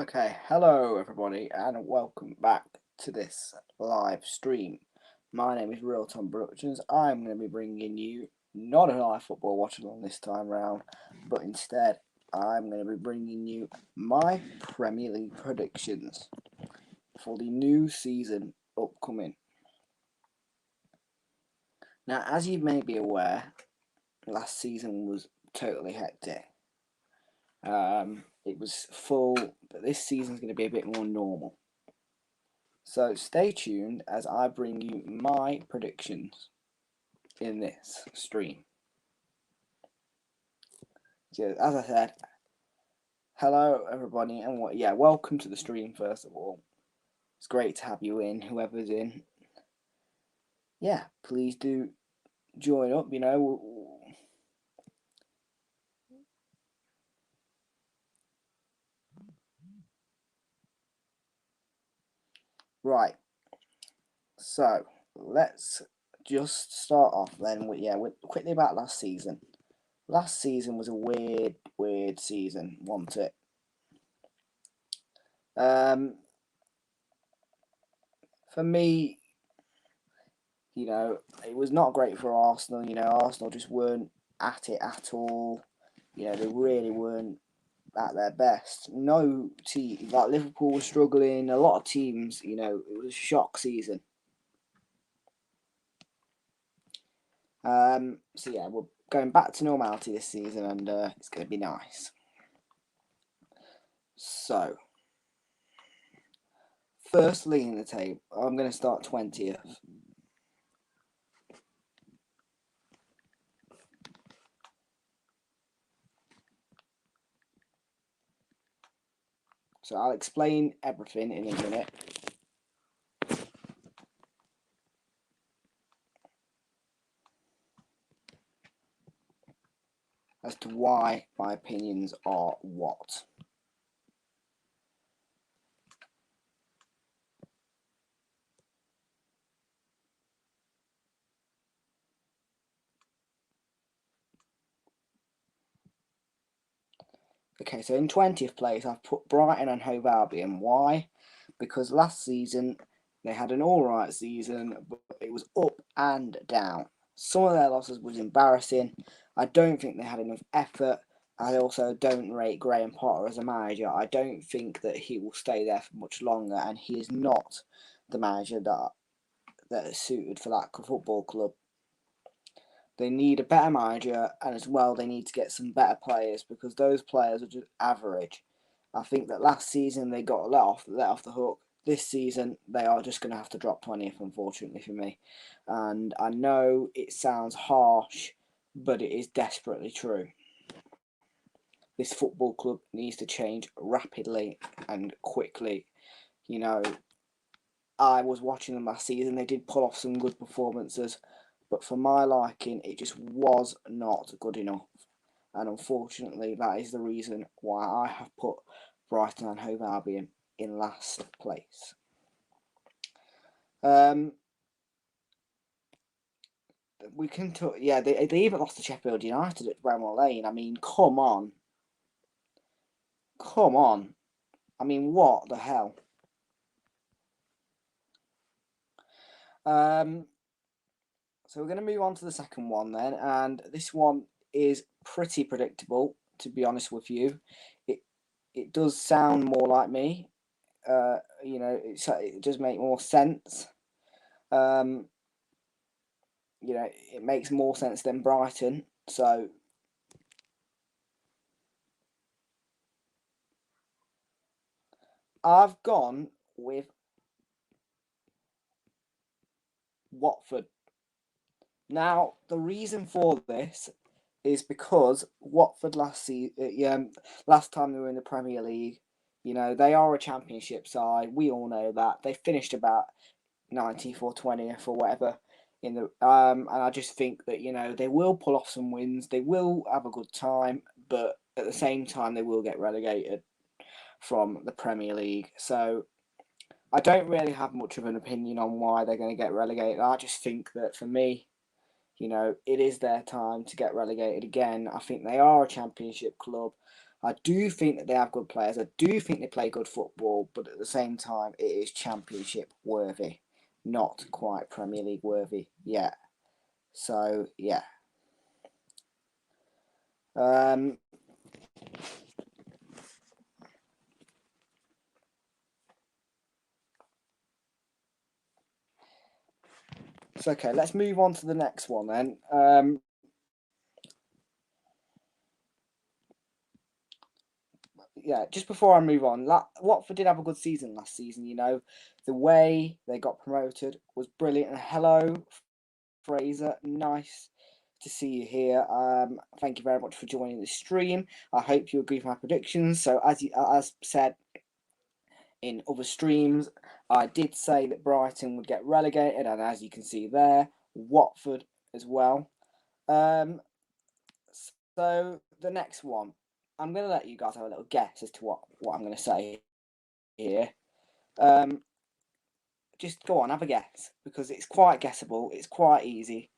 Okay, hello everybody, and welcome back to this live stream. My name is Realltom Productions. I'm going to be bringing you not a live football watch along this time round, but instead I'm going to be bringing you my Premier League predictions for the new season upcoming. Now, as you may be aware, last season was totally hectic. It was full, but this season's going to be a bit more normal. So stay tuned as I bring you my predictions in this stream. So as I said, hello everybody, and welcome to the stream first of all. It's great to have you in, whoever's in. Yeah, please do join up, Right, so let's just start off then with quickly about last season. Last season was a weird season, wasn't it? For me, it was not great for Arsenal. Arsenal just weren't at it at all. They really weren't at their best. No team, like Liverpool was struggling. A lot of teams, it was a shock season. So yeah, we're going back to normality this season, and it's going to be nice. So, firstly in the table, I'm going to start 20th. So I'll explain everything in a minute. As to why my opinions are what. Okay, so in 20th place, I've put Brighton and Hove Albion. Why? Because last season, they had an alright season, but it was up and down. Some of their losses was embarrassing. I don't think they had enough effort. I also don't rate Graham Potter as a manager. I don't think that he will stay there for much longer, and he is not the manager that is suited for that football club. They need a better manager, and as well, they need to get some better players because those players are just average. I think that last season they got let off the hook. This season they are just going to have to drop 20th, unfortunately for me. And I know it sounds harsh, but it is desperately true. This football club needs to change rapidly and quickly. I was watching them last season. They did pull off some good performances, but for my liking, it just was not good enough. And unfortunately, that is the reason why I have put Brighton and Hove Albion in last place. We can talk. Yeah, they even lost to Sheffield United at Bramall Lane. I mean, come on. I mean, what the hell? So we're going to move on to the second one then, and this one is pretty predictable, to be honest with you. It does sound more like me. It does make more sense. It makes more sense than Brighton. So I've gone with Watford. Now, the reason for this is because Watford last time they were in the Premier League, they are a championship side. We all know that. They finished about 19th or 20th or whatever in the and I just think that they will pull off some wins. They will have a good time, but at the same time they will get relegated from the Premier League. So I don't really have much of an opinion on why they're going to get relegated. I just think that for me, it is their time to get relegated again. I think they are a championship club. I do think that they have good players. I do think they play good football, but at the same time, it is Championship worthy, not quite Premier League worthy yet. So yeah. So okay, let's move on to the next one then. Yeah, just before I move on, Watford did have a good season last season. You know, the way they got promoted was brilliant. And hello, Fraser, nice to see you here. Thank you very much for joining the stream. I hope you agree with my predictions. So as said in other streams, I did say that Brighton would get relegated, and as you can see there, Watford as well. So the next one, I'm going to let you guys have a little guess as to what I'm going to say here. Just go on, have a guess, because it's quite guessable. It's quite easy,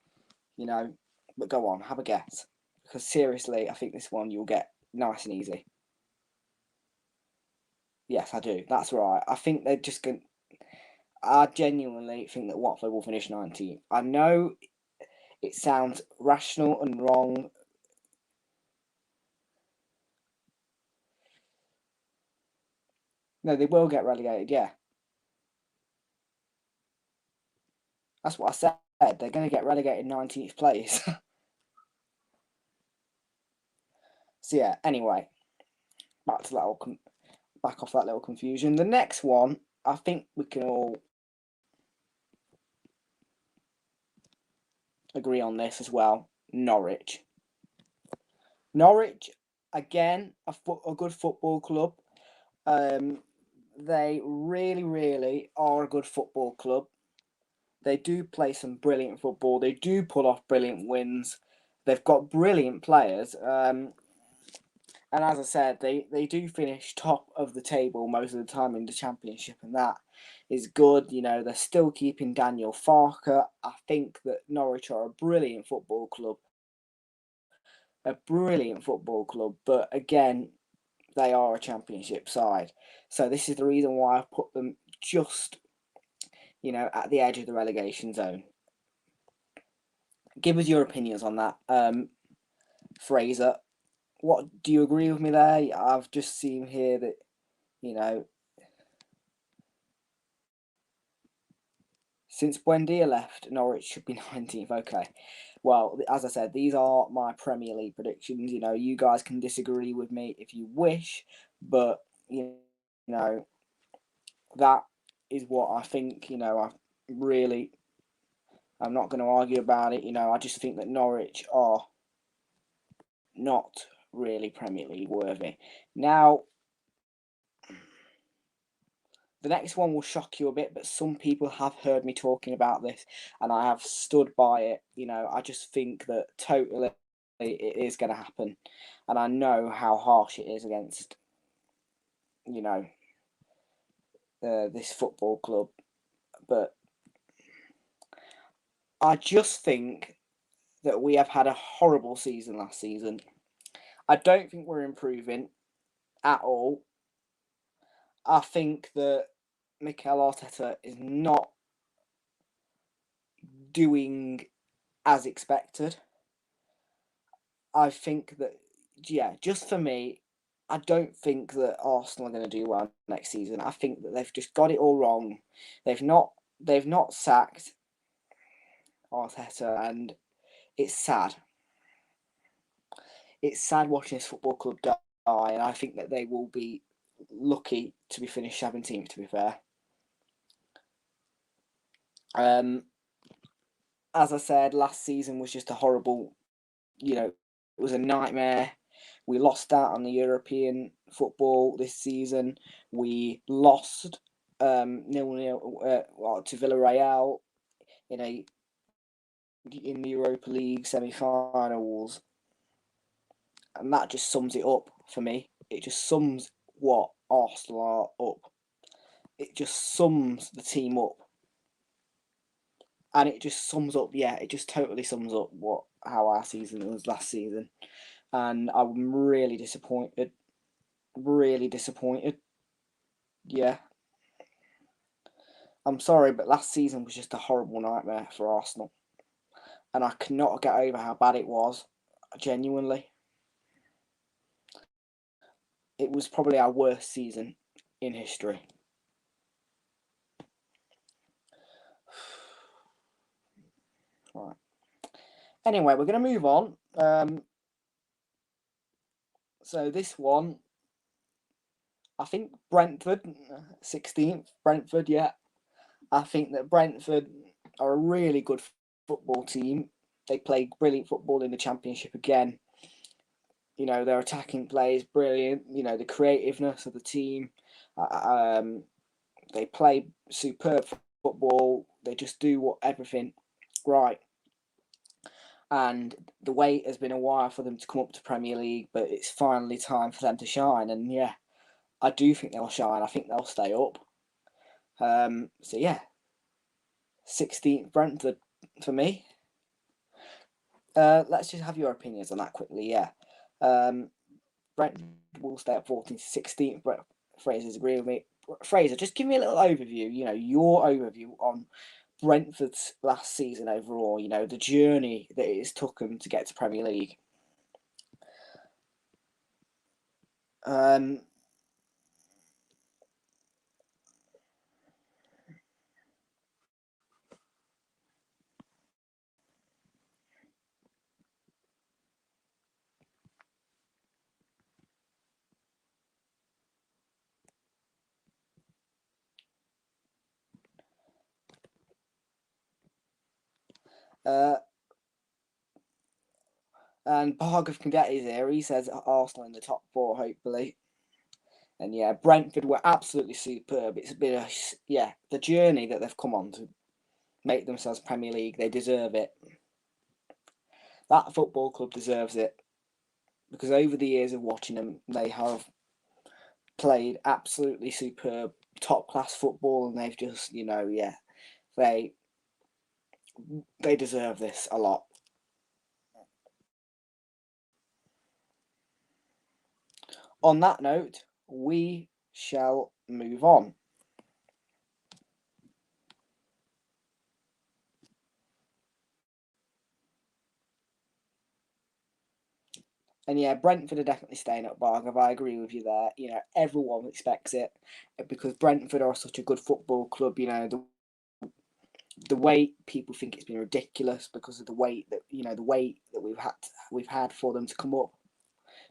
you know. But go on, have a guess, because seriously, I think this one you'll get nice and easy. Yes, I do. That's right. I think they're just going. I genuinely think that Watford will finish 19th. I know it sounds rational and wrong. No, they will get relegated. Yeah, that's what I said. They're going to get relegated 19th place. So yeah. Anyway, back to that. Back off that little confusion. The next one, I think we can all agree on this as well. Norwich. Norwich, again, a good football club. They really, really are a good football club. They do play some brilliant football. They do pull off brilliant wins. They've got brilliant players. And as I said, they do finish top of the table most of the time in the Championship, and that is good. You know, they're still keeping Daniel Farker. I think that Norwich are a brilliant football club. A brilliant football club, but again, they are a Championship side. So this is the reason why I've put them just, at the edge of the relegation zone. Give us your opinions on that, Fraser. What do you agree with me there? I've just seen here that, since Buendia left, Norwich should be 19th. Okay. Well, as I said, these are my Premier League predictions. You know, you guys can disagree with me if you wish, but, that is what I think. I'm not going to argue about it. I just think that Norwich are not really Premier League worthy. Now, the next one will shock you a bit, but some people have heard me talking about this, and I have stood by it. I just think that totally it is going to happen, and I know how harsh it is against, this football club, but I just think that we have had a horrible season last season. I don't think we're improving at all. I think that Mikel Arteta is not doing as expected. I think that, just for me, I don't think that Arsenal are going to do well next season. I think that they've just got it all wrong. They've not sacked Arteta, and it's sad. It's sad watching this football club die, and I think that they will be lucky to be finished 17th, to be fair. As I said, last season was just a horrible, it was a nightmare. We lost out on the European football this season. We lost 0-0 to Villarreal in the Europa League semi-finals, and that just sums it up for me. It just sums what Arsenal are up. It just sums the team up, and it just sums up. Yeah, it just totally sums up how our season was last season, and I'm really disappointed. really disappointed. Yeah. I'm sorry, but last season was just a horrible nightmare for Arsenal. And I cannot get over how bad it was. Genuinely. It was probably our worst season in history. Right. Anyway, we're going to move on. So this one, I think Brentford, 16th. Brentford, yeah. I think that Brentford are a really good football team. They play brilliant football in the Championship again. You know, their attacking play is brilliant. You know, the creativeness of the team. They play superb football. They just do everything right. And the wait has been a while for them to come up to Premier League, but it's finally time for them to shine. And yeah, I do think they'll shine. I think they'll stay up. So yeah, 16th Brentford for me. Let's just have your opinions on that quickly. Yeah, Brentford will stay at 14th to 16th. But Fraser's agree with me. Fraser, just give me a little overview. You know, your overview on Brentford's last season overall. You know, the journey that it's took them to get to Premier League. Uh, and Bhargav can get his here. He says Arsenal in the top four, hopefully. And yeah, Brentford were absolutely superb. It's been the journey that they've come on to make themselves Premier League. They deserve it. That football club deserves it because over the years of watching them, they have played absolutely superb, top class football, and they've just, they deserve this a lot. On that note, we shall move on. And yeah, Brentford are definitely staying up, Bargav. I agree with you there. You know, everyone expects it because Brentford are such a good football club. You know, the wait, people think it's been ridiculous because of the wait that we've had for them to come up.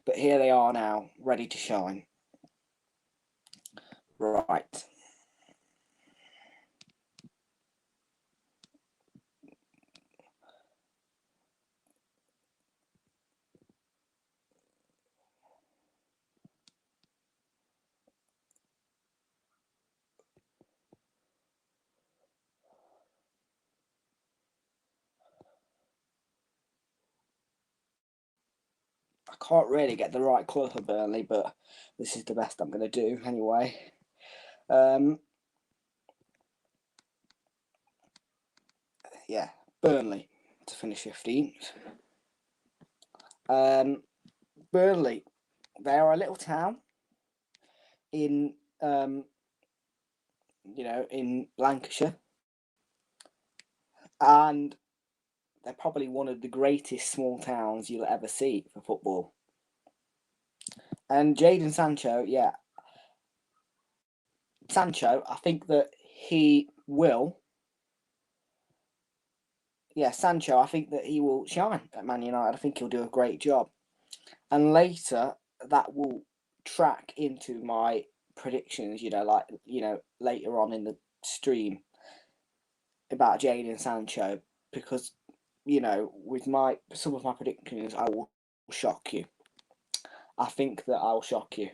But here they are now, ready to shine. Right. I can't really get the right colour for Burnley, but this is the best I'm going to do anyway. Yeah, Burnley to finish 15th. Burnley, they are a little town in in Lancashire, and they're probably one of the greatest small towns you'll ever see for football. And Jadon Sancho, I think that he will. Yeah, Sancho, I think that he will shine at Man United. I think he'll do a great job. And later, that will track into my predictions, later on in the stream about Jadon Sancho, because, with some of my predictions, I will shock you. I think that I'll shock you.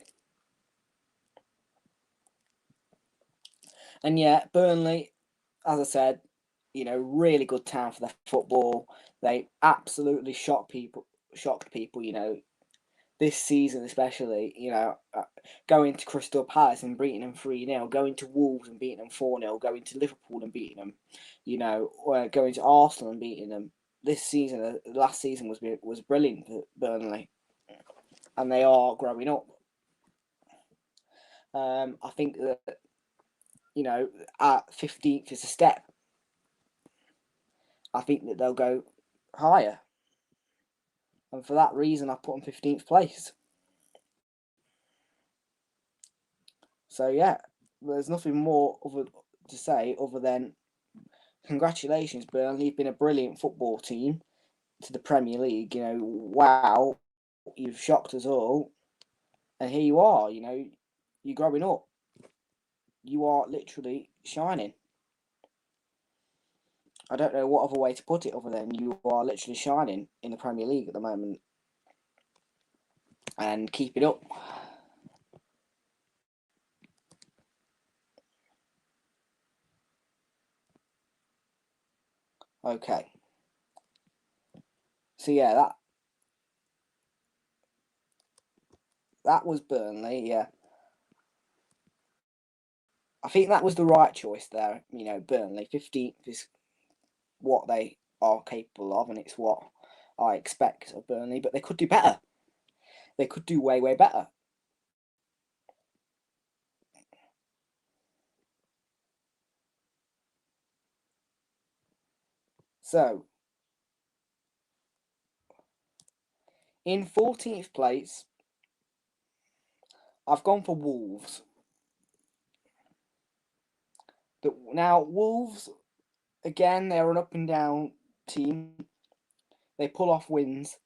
And yeah, Burnley, as I said, really good town for their football. They absolutely shocked people. This season especially. Going to Crystal Palace and beating them 3-0, going to Wolves and beating them 4-0, going to Liverpool and beating them. Going to Arsenal and beating them. This season, last season was brilliant for Burnley, and they are growing up. I think that, at 15th is a step. I think that they'll go higher. And for that reason, I put them 15th place. So, yeah, there's nothing more to say other than congratulations, Burnley. You've been a brilliant football team to the Premier League. Wow, you've shocked us all. And here you are, you're growing up. You are literally shining. I don't know what other way to put it other than you are literally shining in the Premier League at the moment. And keep it up. Okay. So yeah, that was Burnley, yeah. I think that was the right choice there. Burnley 15th is what they are capable of, and it's what I expect of Burnley, but they could do better. They could do way, way better. So, in 14th place, I've gone for Wolves. Now, Wolves, again, they're an up and down team. They pull off wins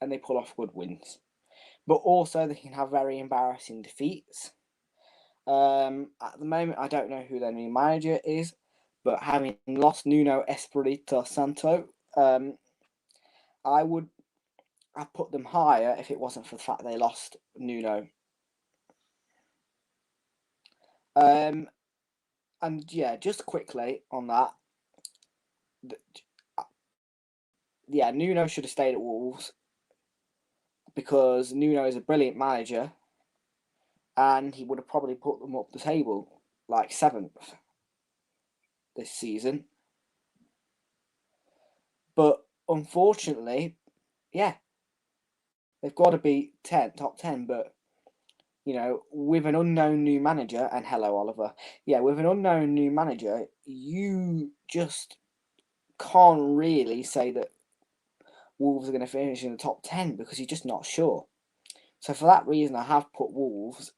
and they pull off good wins. But also, they can have very embarrassing defeats. At the moment, I don't know who their new manager is, but having lost Nuno Espirito Santo, I would have put them higher if it wasn't for the fact they lost Nuno. And yeah, just quickly on that, yeah, Nuno should have stayed at Wolves because Nuno is a brilliant manager, and he would have probably put them up the table like 7th this season. But unfortunately, yeah, they've got to be top 10. But with an unknown new manager, and hello Oliver, yeah, with an unknown new manager, you just can't really say that Wolves are going to finish in the top 10 because you're just not sure. So for that reason, I have put Wolves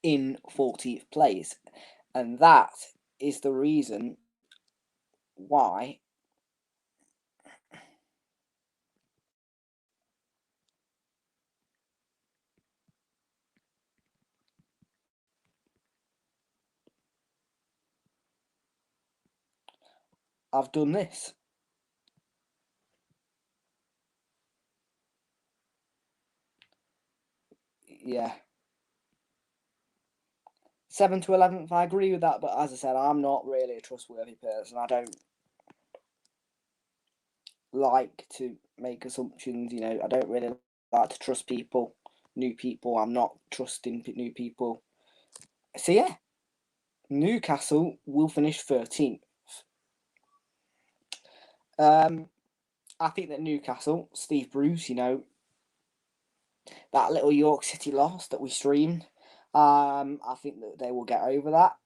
in 14th place, and that is the reason why I've done this. Yeah. 7th to 11th, I agree with that, but as I said, I'm not really a trustworthy person. I don't like to make assumptions, I don't really like to trust people, new people. I'm not trusting new people. So yeah, Newcastle will finish 13th. I think that Newcastle, Steve Bruce, that little York City loss that we streamed, I think that they will get over that.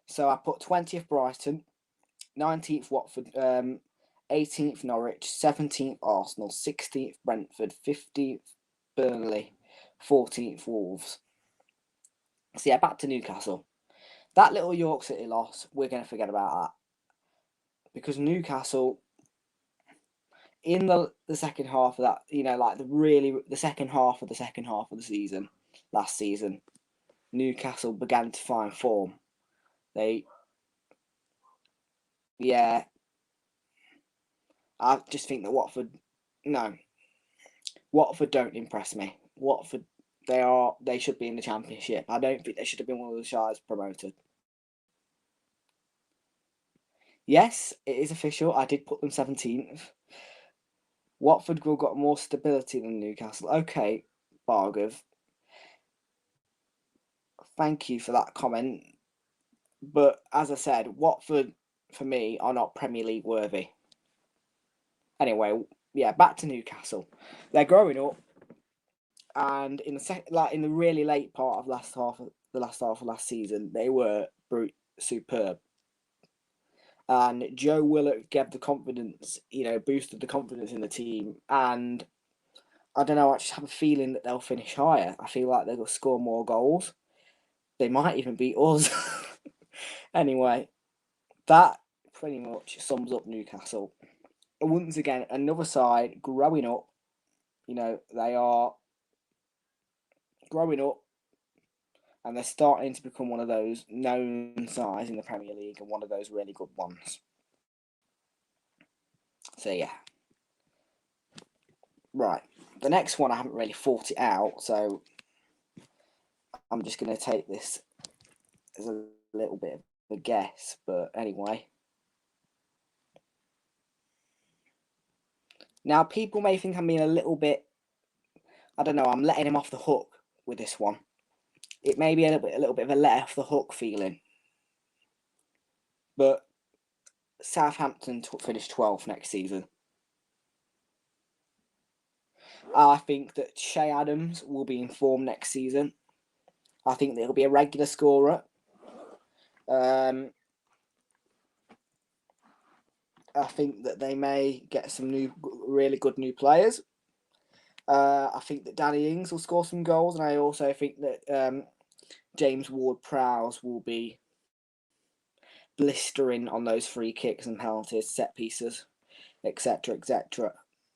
So I put 20th Brighton, 19th Watford, 18th Norwich, 17th Arsenal, 16th Brentford, 15th Burnley, 14th Wolves. So yeah, back to Newcastle. That little York City loss, we're going to forget about that. Because Newcastle, in the second half of that, like the second half of the season, last season, Newcastle began to find form. Yeah, I just think that Watford don't impress me. Watford, they should be in the Championship. I don't think they should have been one of the sides promoted. Yes, it is official. I did put them 17th. Watford will got more stability than Newcastle. Okay, Bargov. Thank you for that comment. But as I said, Watford, for me, are not Premier League worthy. Anyway, back to Newcastle. They're growing up, and in the really late part of the last half of last season, they were superb. And Joe Willock gave the confidence, boosted the confidence in the team. And I don't know, I just have a feeling that they'll finish higher. I feel like they'll score more goals. They might even beat us. Anyway, that pretty much sums up Newcastle. Once again, another side growing up. They are growing up, and they're starting to become one of those known sides in the Premier League and one of those really good ones. So yeah. Right. The next one I haven't really thought it out, so I'm just going to take this as a little bit of a guess. But anyway. Now, people may think I'm being a little bit, I don't know, I'm letting him off the hook with this one. It may be a little bit of a let off the hook feeling. But Southampton finish 12th next season. I think that Shea Adams will be in form next season. I think that he'll be a regular scorer. I think that they may get some really good new players. I think that Danny Ings will score some goals, and I also think that James Ward-Prowse will be blistering on those free kicks and penalties, set pieces, etc., etc.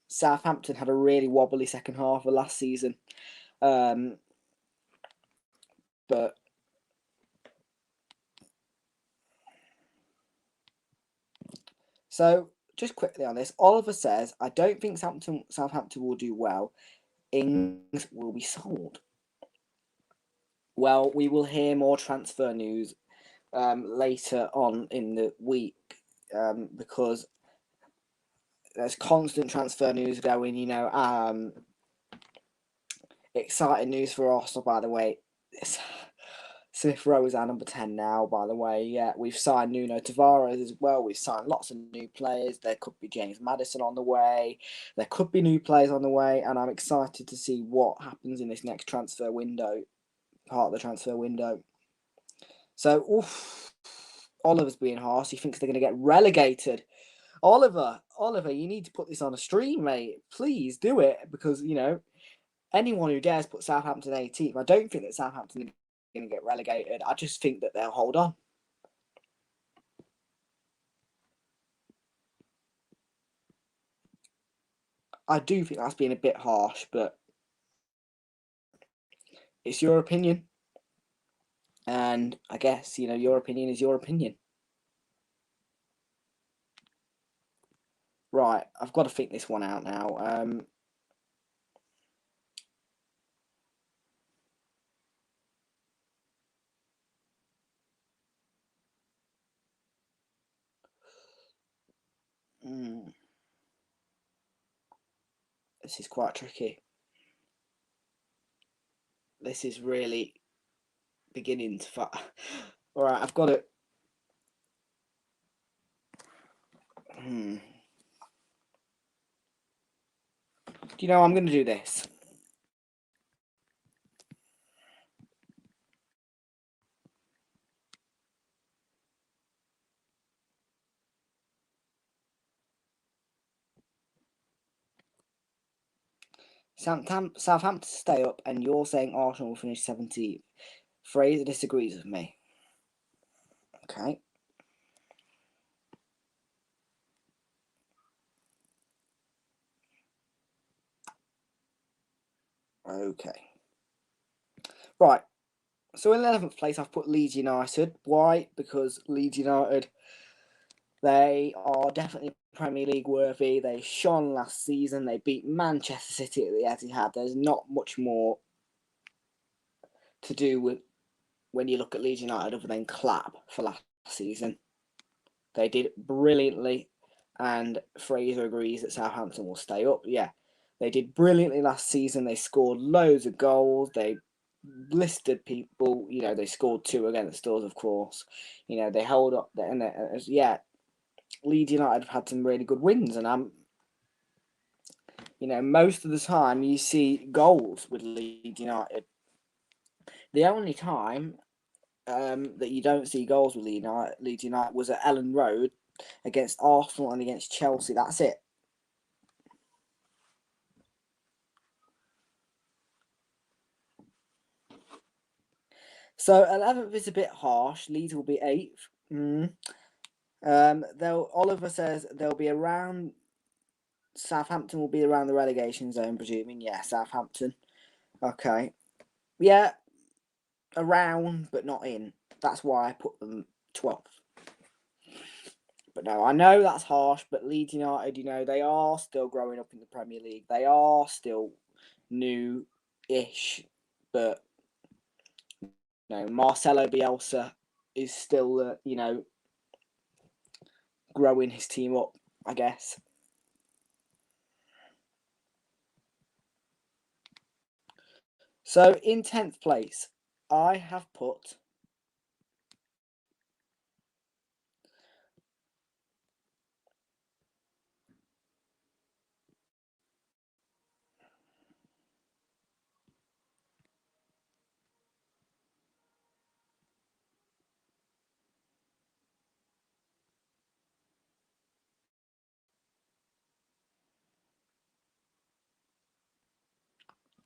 Southampton had a really wobbly second half of last season, but so just quickly on this, Oliver says, I don't think Southampton will do well. Ings will be sold. Well, we will hear more transfer news later on in the week because there's constant transfer news going. Exciting news for Arsenal, by the way. Smith Rowe is our number 10 now, by the way. Yeah, we've signed Nuno Tavares as well. We've signed lots of new players. There could be James Maddison on the way. There could be new players on the way. And I'm excited to see what happens in this next transfer window, part of the transfer window. So, Oliver's being harsh. He thinks they're going to get relegated. Oliver, you need to put this on a stream, mate. Please do it, because, anyone who dares put Southampton 18th, I don't think that Southampton are going to get relegated. I just think that they'll hold on. I do think that's being a bit harsh, but it's your opinion. And I guess, your opinion is your opinion. Right, I've got to think this one out now. This is quite tricky. This is really beginning to all right, I've got it. Do you know, I'm going to do this. Southampton stay up, and you're saying Arsenal will finish 17th. Fraser disagrees with me. Okay. Okay. Right. So in 11th place, I've put Leeds United. Why? Because Leeds United, they are definitely Premier League worthy. They shone last season. They beat Manchester City at the Etihad. There's not much more to do with when you look at Leeds United other than clap for last season. They did brilliantly, and Fraser agrees that Southampton will stay up. Yeah, they did brilliantly last season. They scored loads of goals. They listed people. They scored 2 against us, of course. They held up. Leeds United have had some really good wins, and most of the time you see goals with Leeds United. The only time that you don't see goals with Leeds United was at Ellen Road against Arsenal and against Chelsea. That's it. So 11th is a bit harsh. Leeds will be 8th. Oliver says they'll be around. Southampton will be around the relegation zone, presuming. Yeah, Southampton. Okay. Yeah, around, but not in. That's why I put them 12th. But no, I know that's harsh, but Leeds United, they are still growing up in the Premier League. They are still new-ish, but Marcelo Bielsa is still, growing his team up, I guess. So in 10th place, I have put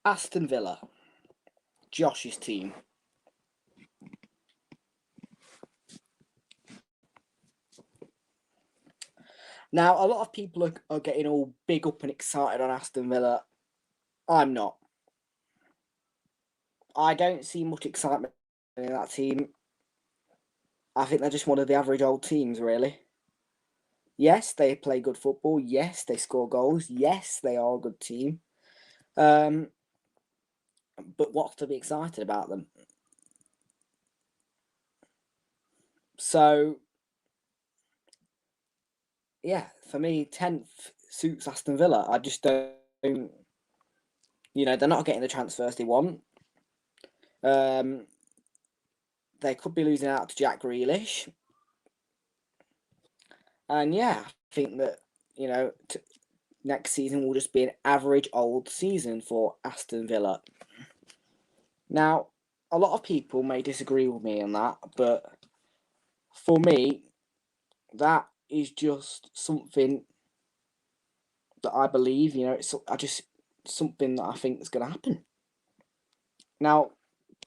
Aston Villa, Josh's team. Now, a lot of people are getting all big up and excited on Aston Villa. I'm not. I don't see much excitement in that team. I think they're just one of the average old teams, really. Yes, they play good football. Yes, they score goals. Yes, they are a good team. But what's to be excited about them? So, yeah, for me, 10th suits Aston Villa. I just don't, they're not getting the transfers they want. They could be losing out to Jack Grealish. And yeah, I think that, next season will just be an average old season for Aston Villa. Now, a lot of people may disagree with me on that, but for me, that is just something that I believe, it's something that I think is going to happen. Now,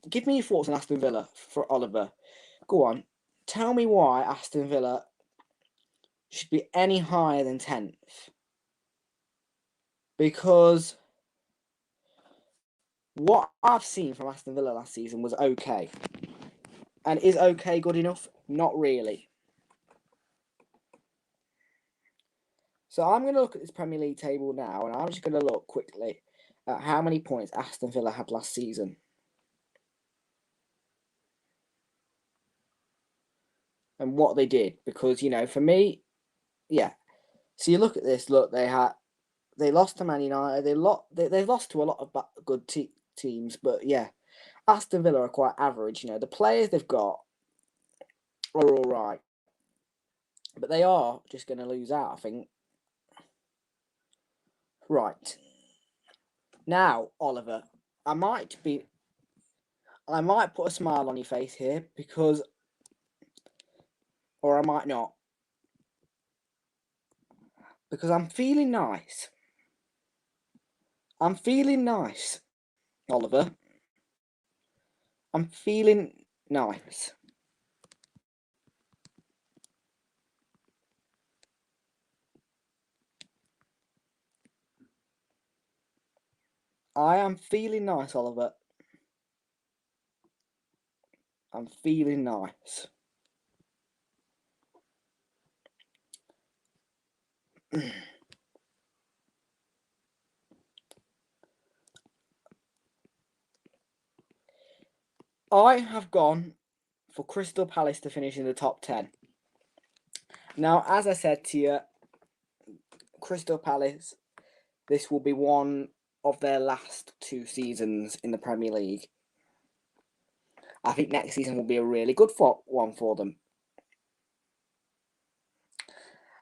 give me your thoughts on Aston Villa for Oliver. Go on, tell me why Aston Villa should be any higher than 10th. Because what I've seen from Aston Villa last season was okay. And is okay good enough? Not really. So I'm going to look at this Premier League table now, and I'm just going to look quickly at how many points Aston Villa had last season. And what they did. Because, for me, yeah. So you look at this, they lost to Man United, they lost to a lot of good teams, but yeah, Aston Villa are quite average. The players they've got are all right, but they are just going to lose out, I think. Right. Now, Oliver, I might put a smile on your face here or I might not, because I'm feeling nice. I'm feeling nice, Oliver. I'm feeling nice. I am feeling nice, Oliver. I'm feeling nice. I have gone for Crystal Palace to finish in the top 10. Now, as I said to you, Crystal Palace, this will be one of their last 2 seasons in the Premier League. I think next season will be a really good one for them.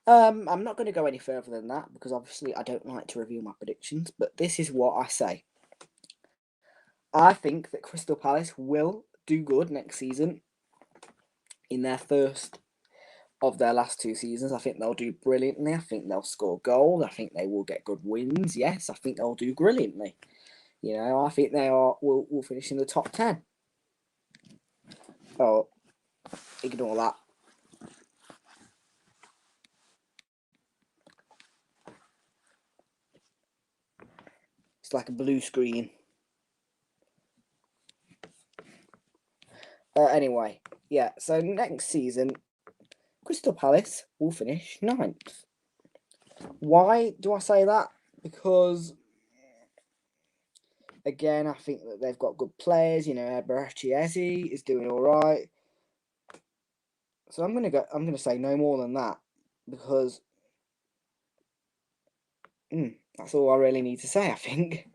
I'm not going to go any further than that because obviously I don't like to reveal my predictions, but this is what I say. I think that Crystal Palace will do good next season in their first of their last 2 seasons. I think they'll do brilliantly. I think they'll score goals. I think they will get good wins. Yes, I think they'll do brilliantly. You know, I think they will finish in the top 10. Oh, ignore that. It's like a blue screen. Anyway, yeah, so next season, Crystal Palace will finish 9th. Why do I say that? Because, again, I think that they've got good players. You know, Eberechi is doing all right. So I'm gonna say no more than that because that's all I really need to say, I think.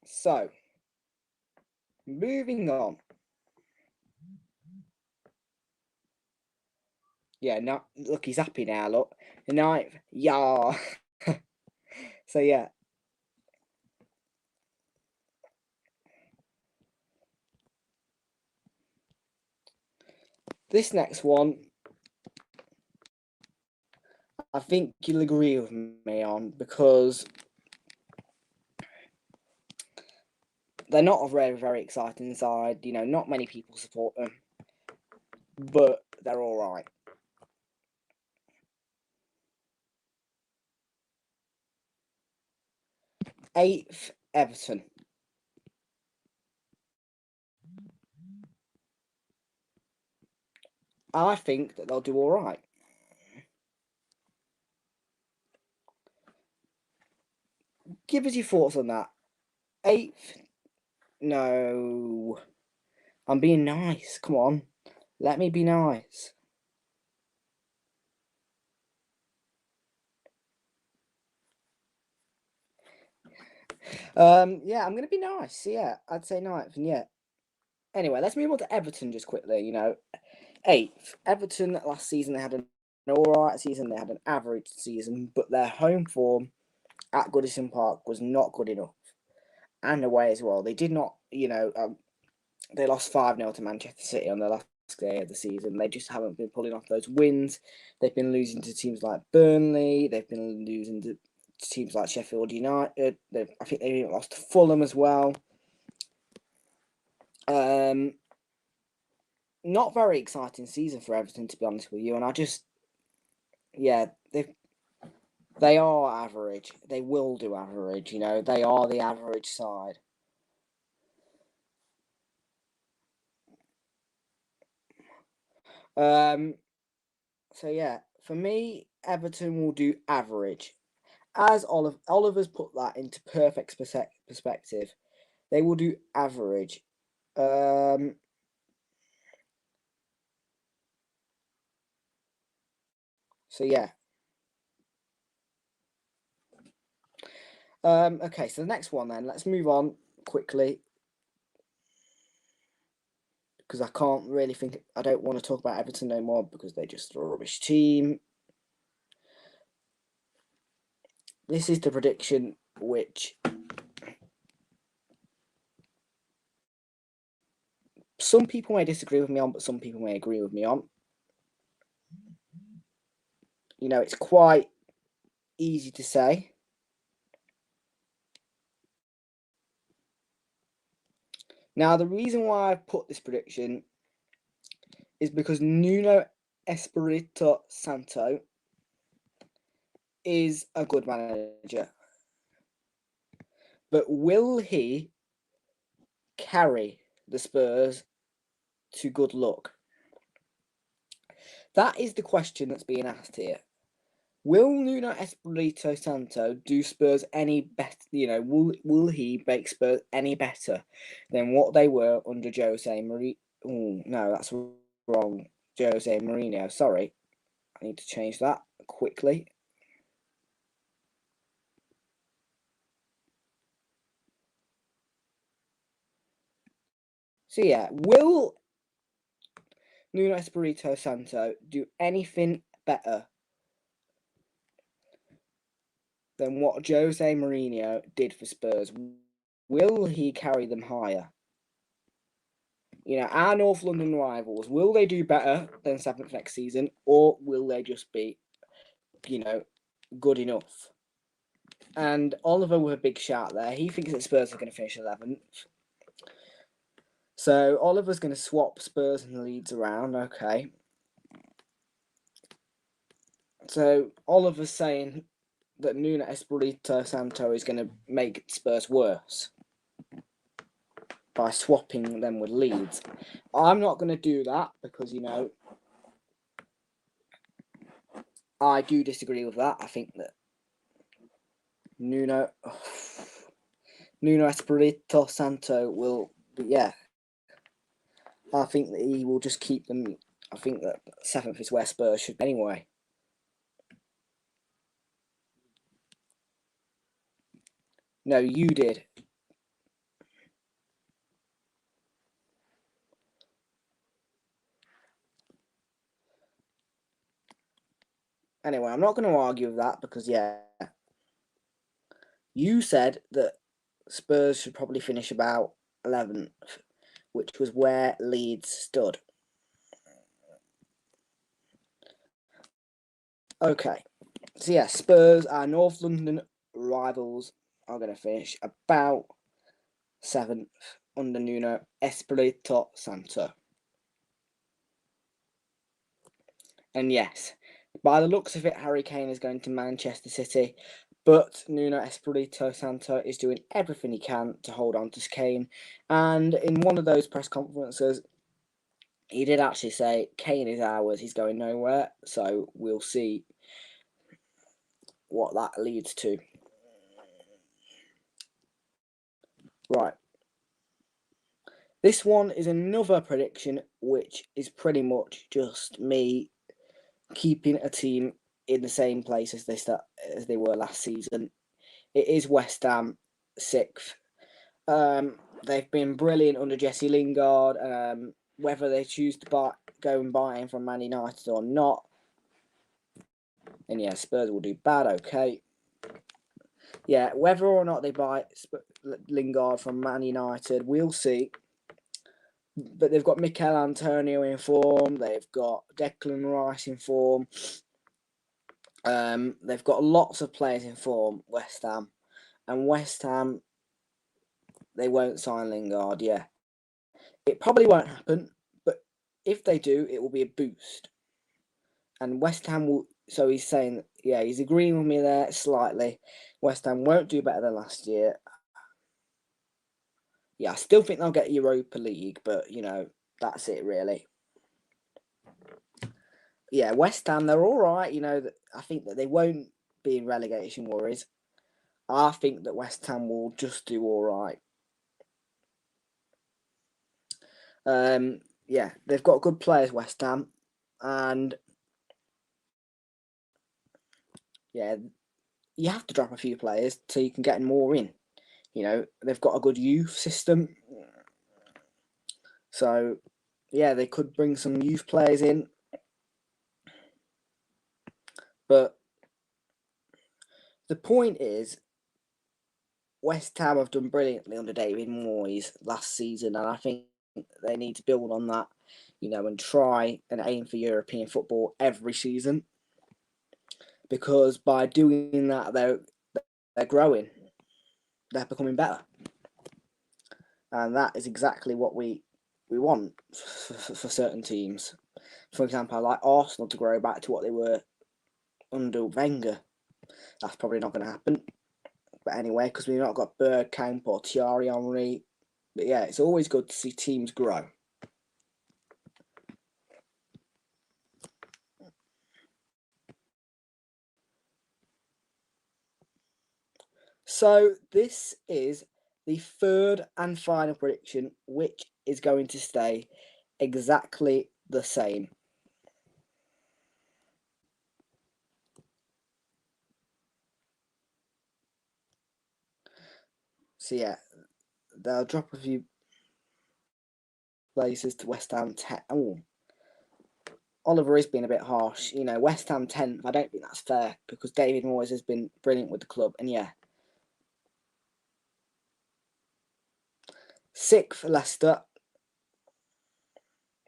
So moving on. Yeah, no, look, he's happy now. Look, the 9th, yeah. So yeah, this next one, I think you'll agree with me on because they're not a very, very exciting side. You know, not many people support them, but they're all right. 8th, Everton. I think that they'll do all right. Give us your thoughts on that. 8th, no. I'm being nice. Come on. Let me be nice. Yeah, I'm going to be nice. Yeah, I'd say 9th. And yeah. Anyway, let's move on to Everton just quickly. You know, 8th. Everton last season, they had an alright season. They had an average season. But their home form at Goodison Park was not good enough. And away as well. They did not, they lost 5-0 to Manchester City on the last day of the season. They just haven't been pulling off those wins. They've been losing to teams like Burnley. They've been losing to teams like Sheffield United. I think they even lost to Fulham as well. Not very exciting season for Everton, to be honest with you. And they are average. They will do average. You know, they are the average side. So yeah, for me, Everton will do average. As Oliver's put that into perfect perspective, they will do average. So yeah. Okay, so the next one then. Let's move on quickly because I can't really think. I don't want to talk about Everton no more because they're just a rubbish team. This is the prediction which some people may disagree with me on, but some people may agree with me on. You know, it's quite easy to say. Now, the reason why I've put this prediction is because Nuno Espirito Santo is a good manager. But will he carry the Spurs to good luck? That is the question that's being asked here. Will Nuno Espirito Santo do Spurs any better? You know, will he make Spurs any better than what they were under Jose Mourinho? Oh, no, that's wrong. Jose Mourinho. Sorry, I need to change that quickly. So yeah, will Nuno Espirito Santo do anything better than what Jose Mourinho did for Spurs? Will he carry them higher? Our North London rivals, will they do better than 7th next season, or will they just be, good enough? And Oliver with a big shout there. He thinks that Spurs are going to finish 11th. So Oliver's going to swap Spurs and Leeds around. Okay. So Oliver's saying that Nuno Espirito Santo is going to make Spurs worse by swapping them with Leeds. I'm not going to do that because, I do disagree with that. I think that Nuno Espirito Santo will, I think that he will just keep them. I think that 7th is where Spurs should be anyway. No, you did. Anyway, I'm not going to argue with that because, you said that Spurs should probably finish about 11th, which was where Leeds stood. Okay, so Spurs, our North London rivals, are going to finish about 7th under Nuno Espirito Santo. And yes, by the looks of it, Harry Kane is going to Manchester City, but Nuno Espirito Santo is doing everything he can to hold on to Kane. And in one of those press conferences, he did actually say, Kane is ours, he's going nowhere. So we'll see what that leads to. Right. This one is another prediction, which is pretty much just me keeping a team in the same place as they were last season. It is West Ham 6th. They've been brilliant under Jesse Lingard. Whether they choose to go and buy him from Man United or not, and Spurs will do bad. Okay. Whether or not they buy Lingard from Man United, we'll see. But they've got Mikel Antonio in form. They've got Declan Rice in form. They've got lots of players in form, West Ham. And West Ham, they won't sign Lingard, It probably won't happen, but if they do, it will be a boost. And West Ham will... So he's saying, he's agreeing with me there slightly. West Ham won't do better than last year. I still think they'll get Europa League, but, that's it, really. West Ham, they're all right. I think that they won't be in relegation worries. I think that West Ham will just do all right. They've got good players, West Ham, and you have to drop a few players so you can get more in. They've got a good youth system, so they could bring some youth players in, but the point is, West Ham have done brilliantly under David Moyes last season, and I think they need to build on that, and try and aim for European football every season. Because by doing that, they're growing, they're becoming better, and that is exactly what we want for certain teams. For example, I like Arsenal to grow back to what they were under Wenger. That's probably not going to happen. But anyway, because we've not got Bergkamp or Thierry Henry. But it's always good to see teams grow. So this is the third and final prediction, which is going to stay exactly the same. So they'll drop a few places to West Ham. Oliver is being a bit harsh. You know, West Ham 10th, I don't think that's fair because David Moyes has been brilliant with the club. And yeah. 6th, Leicester.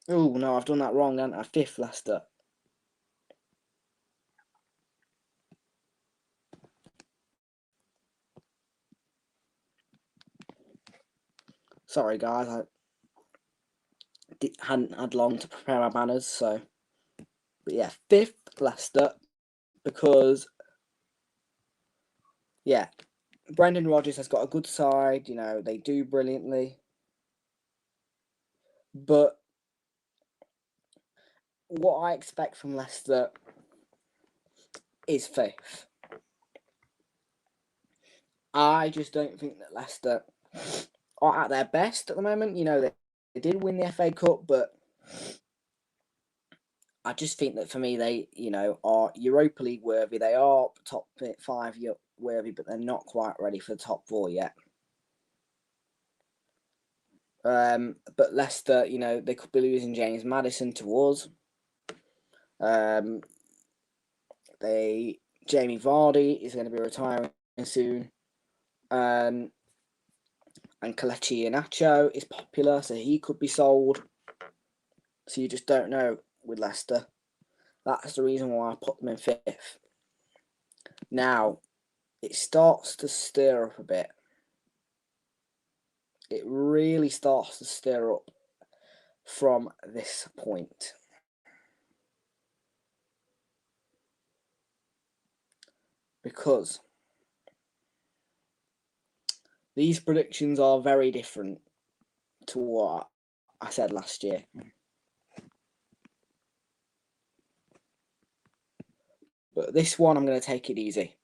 Oh, no, I've done that wrong, haven't I? 5th, Leicester. Sorry, guys. I hadn't had long to prepare my banners, so. But yeah, 5th, Leicester. Because, yeah, Brendan Rodgers has got a good side. You know, they do brilliantly. But what I expect from Leicester is 5th. I just don't think that Leicester are at their best at the moment. You know, they did win the FA Cup, but I just think that for me, they, you know, are Europa League worthy. They are top 5 worthy, but they're not quite ready for the top 4 yet. But Leicester, you know, they could be losing James Maddison to us. Jamie Vardy is going to be retiring soon. And Kelechi Iheanacho is popular, so he could be sold. So you just don't know with Leicester. That's the reason why I put them in 5th. Now, it starts to stir up a bit. It really starts to stir up from this point. Because these predictions are very different to what I said last year. But this one, I'm going to take it easy.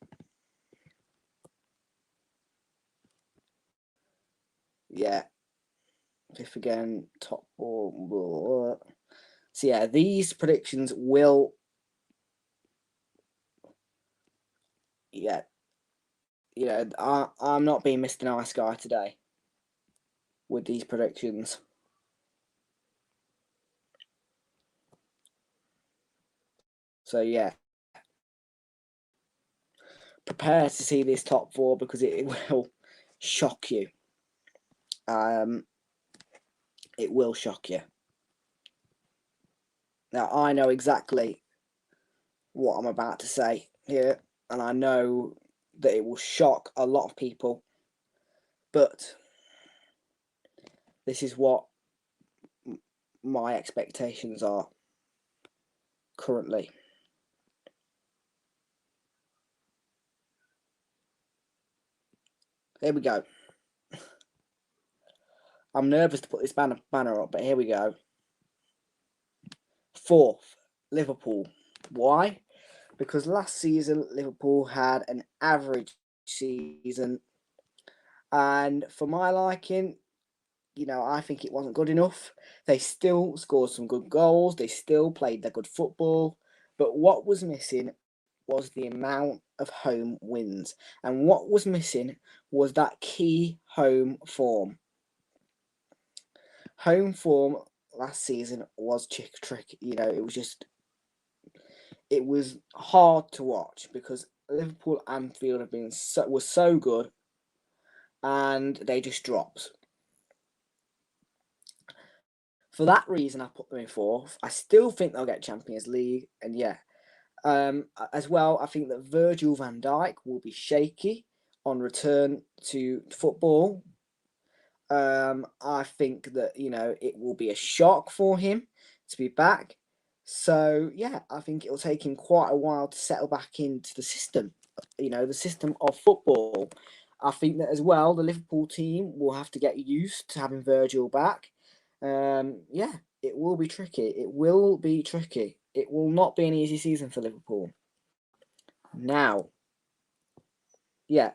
Yeah. 5th again, top 4. So yeah, these predictions will... Yeah. You know, I'm not being Mr. Nice Guy today with these predictions. So yeah, prepare to see this top 4 because it will shock you. It will shock you. Now, I know exactly what I'm about to say here, and I know that it will shock a lot of people, but this is what my expectations are currently. Here we go. I'm nervous to put this banner up, but here we go. 4th, Liverpool. Why? Because last season, Liverpool had an average season. And for my liking, you know, I think it wasn't good enough. They still scored some good goals. They still played their good football. But what was missing was the amount of home wins. And what was missing was that key home form. Home form last season was tricky. You know, it was hard to watch because Liverpool Anfield have been was so good, and they just dropped. For that reason, I put them in 4th. I still think they'll get Champions League, and yeah, as well, I think that Virgil van Dijk will be shaky on return to football. I think that, you know, it will be a shock for him to be back. So, yeah, I think it'll take him quite a while to settle back into the system, you know, the system of football. I think that as well, the Liverpool team will have to get used to having Virgil back. Yeah, it will be tricky. It will be tricky. It will not be an easy season for Liverpool. Now, yeah.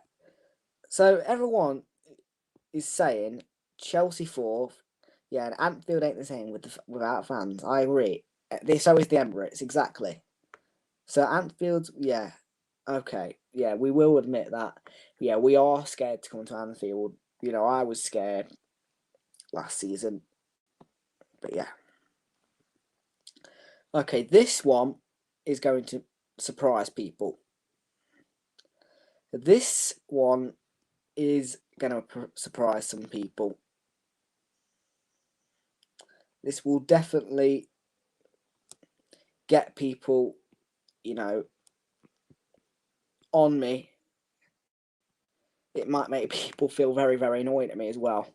So everyone is saying Chelsea 4th. Yeah, and Anfield ain't the same without fans. I agree. So is the Emirates, exactly. So Anfield's, yeah, okay, yeah, we will admit that. Yeah, we are scared to come to Anfield. You know, I was scared last season, but yeah. Okay, this one is going to surprise people. This one is going to surprise some people. This will definitely get people, on me. It might make people feel very, very annoyed at me as well.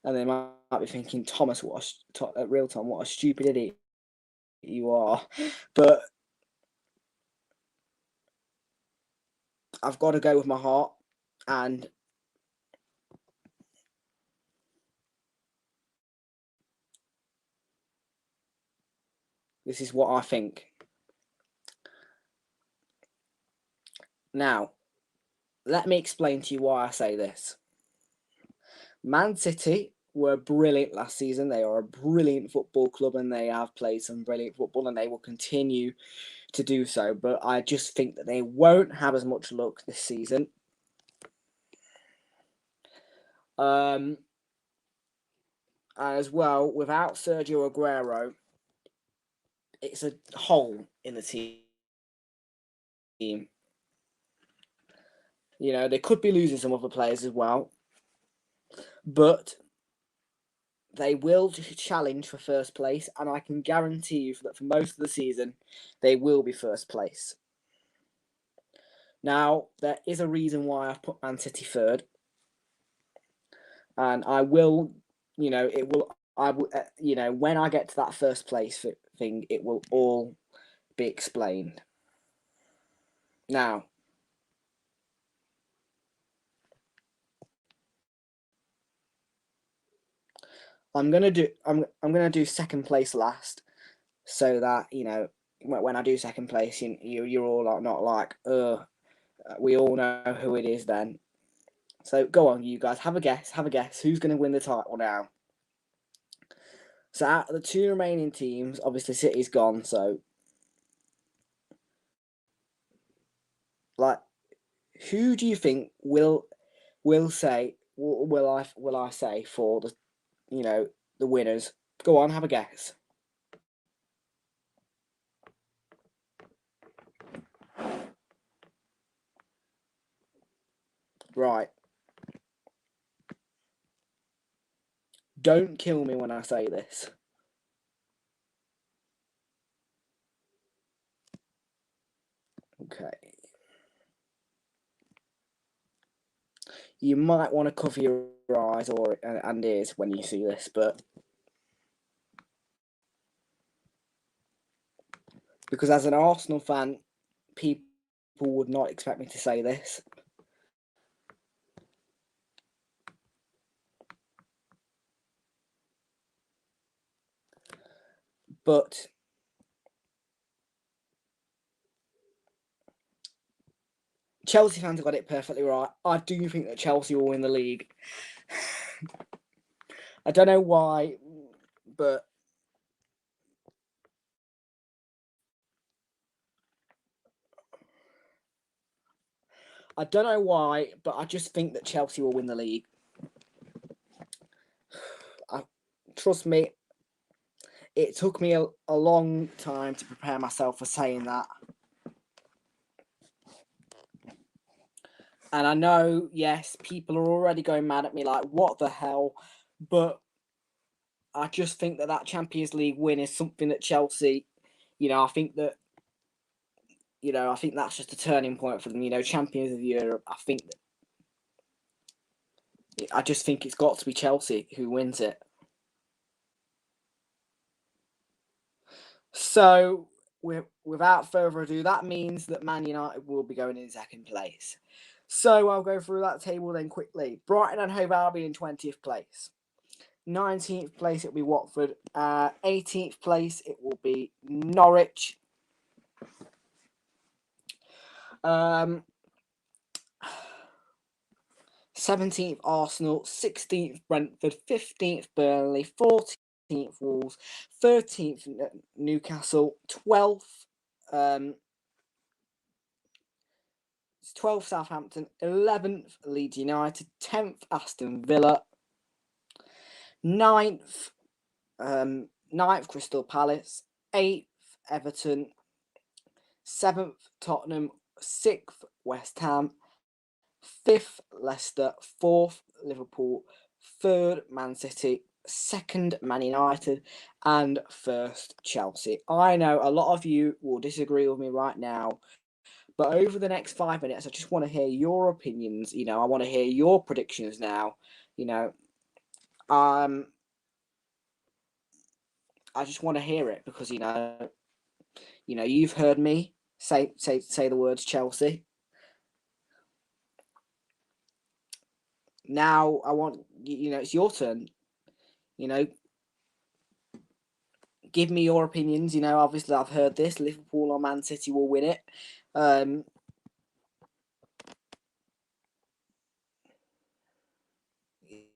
And they might be thinking, Thomas, Realltom, what a stupid idiot you are. But I've got to go with my heart, and this is what I think. Now, let me explain to you why I say this. Man City were brilliant last season. They are a brilliant football club, and they have played some brilliant football, and they will continue to do so. But I just think that they won't have as much luck this season. As well, without Sergio Aguero, it's a hole in the team. They could be losing some other players as well, but they will challenge for first place, and I can guarantee you that for most of the season, they will be first place. Now, there is a reason why I've put Man City third, and I will, when I get to that first place thing, it will all be explained. Now, I'm gonna do second place last, so that when I do second place, you're all not like, we all know who it is then. So go on, you guys, have a guess. Who's going to win the title now? So out of the two remaining teams, obviously City's gone. So, who do you think will I say for the the winners? Go on, have a guess. Right. Don't kill me when I say this. Okay. You might want to cover your eyes and ears when you see this, but because as an Arsenal fan, people would not expect me to say this. But Chelsea fans have got it perfectly right. I do think that Chelsea will win the league. I don't know why, but I just think that Chelsea will win the league. Trust me, it took me a long time to prepare myself for saying that. And I know, yes, people are already going mad at me like, what the hell? But I just think that Champions League win is something that Chelsea, I think that, I think that's just a turning point for them. Champions of Europe, I just think it's got to be Chelsea who wins it. So, without further ado, that means that Man United will be going in second place. So, I'll go through that table then quickly. Brighton and Hove Albion in 20th place. 19th place, it'll be Watford. 18th place, it will be Norwich. 17th, Arsenal. 16th, Brentford. 15th, Burnley. 14th, Wolves. 13th, Newcastle. 12th, 12th, Southampton. 11th, Leeds United. 10th, Aston Villa. Ninth, ninth Crystal Palace. 8th Everton. 7th Tottenham. 6th West Ham. 5th Leicester. 4th Liverpool. 3rd Man City. 2nd Man United, and 1st Chelsea. I know a lot of you will disagree with me right now, but over the next 5 minutes, I just want to hear your opinions. I want to hear your predictions now. I just want to hear it because you've heard me say the words Chelsea. Now I want it's your turn. Give me your opinions. Obviously I've heard this. Liverpool or Man City will win it.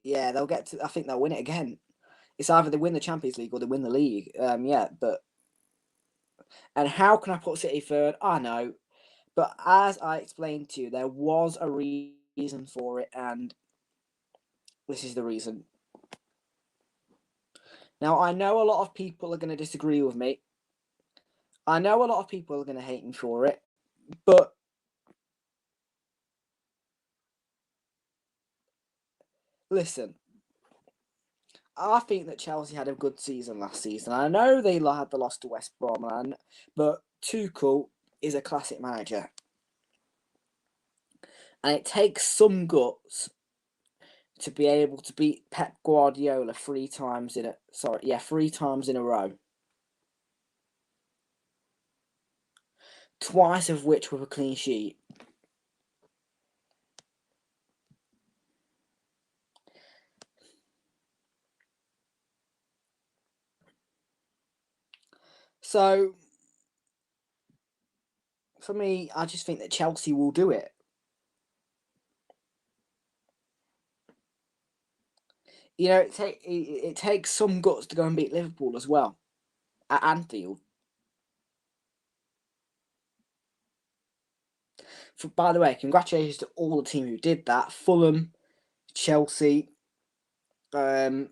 Yeah, they'll get to. I think they'll win it again. It's either they win the Champions League or they win the league. And how can I put City third? I know, but as I explained to you, there was a reason for it, and this is the reason. Now, I know a lot of people are going to disagree with me. I know a lot of people are going to hate me for it, but listen, I think that Chelsea had a good season last season. I know they had the loss to West Brom, but Tuchel is a classic manager. And it takes some guts to be able to beat Pep Guardiola 3 times in a row. Twice of which with a clean sheet. So, for me, I just think that Chelsea will do it. It takes some guts to go and beat Liverpool as well at Anfield. By the way, congratulations to all the team who did that. Fulham, Chelsea, Burnley.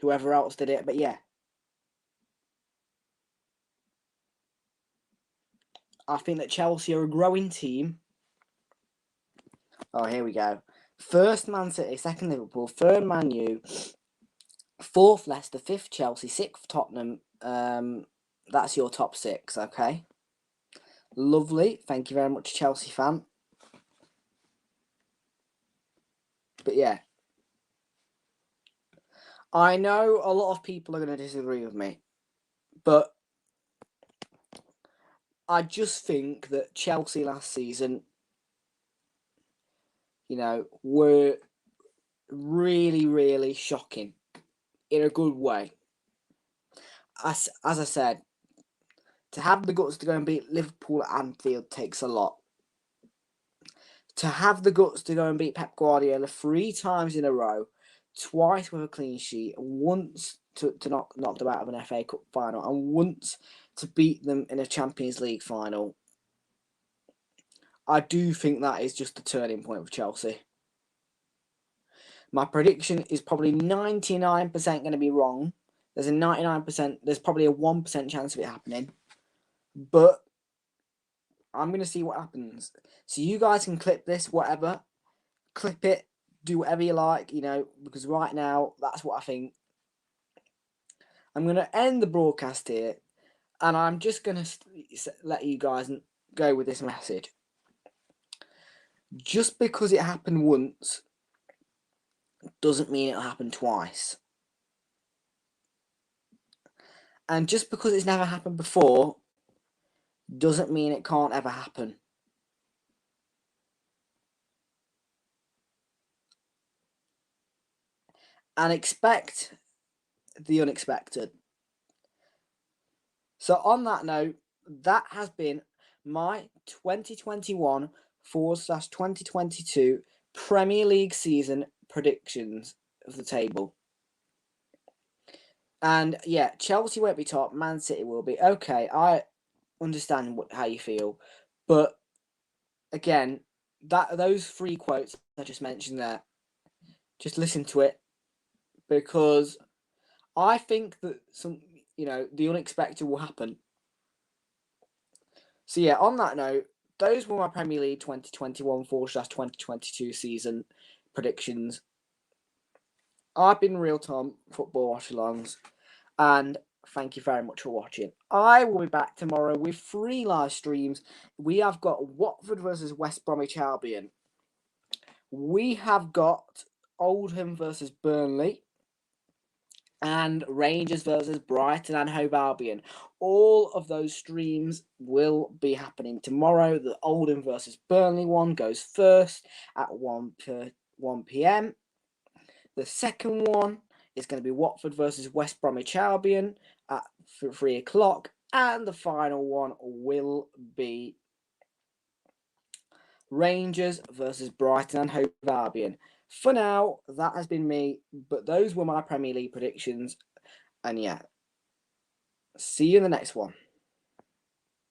Whoever else did it, but yeah. I think that Chelsea are a growing team. Oh, here we go. 1st Man City, 2nd Liverpool, 3rd Man U, 4th Leicester, 5th Chelsea, 6th Tottenham. That's your top 6, okay? Lovely. Thank you very much, Chelsea fan. But yeah. I know a lot of people are going to disagree with me, but I just think that Chelsea last season, were really, really shocking in a good way. As I said, to have the guts to go and beat Liverpool at Anfield takes a lot. To have the guts to go and beat Pep Guardiola 3 times in a row, twice with a clean sheet, once to knock them out of an FA Cup final, and once to beat them in a Champions League final, I do think that is just a turning point for Chelsea. My prediction is probably 99% going to be wrong. There's a 99%, there's probably a 1% chance of it happening. But I'm going to see what happens. So you guys can clip this, whatever. Clip it, do whatever you like, because right now, that's what I think. I'm going to end the broadcast here, and I'm just going to let you guys go with this message. Just because it happened once doesn't mean it'll happen twice. And just because it's never happened before doesn't mean it can't ever happen. And expect the unexpected. So on that note, that has been my 2021/2022 Premier League season predictions of the table. And yeah, Chelsea won't be top. Man City will be. Okay, I understand how you feel, but again, those three quotes I just mentioned there, just listen to it, because I think that the unexpected will happen. So yeah, on that note, those were my Premier League 2021/2022 season predictions. I've been Realltom Football Watch-alongs, and thank you very much for watching. I will be back tomorrow with 3 live streams. We have got Watford versus West Bromwich Albion. We have got Oldham versus Burnley. And Rangers versus Brighton and Hove Albion. All of those streams will be happening tomorrow. The Oldham versus Burnley one goes first at 1 p.m. The second one is going to be Watford versus West Bromwich Albion at 3 o'clock. And the final one will be Rangers versus Brighton and Hove Albion. For now, that has been me, but those were my Premier League predictions. And yeah, see you in the next one.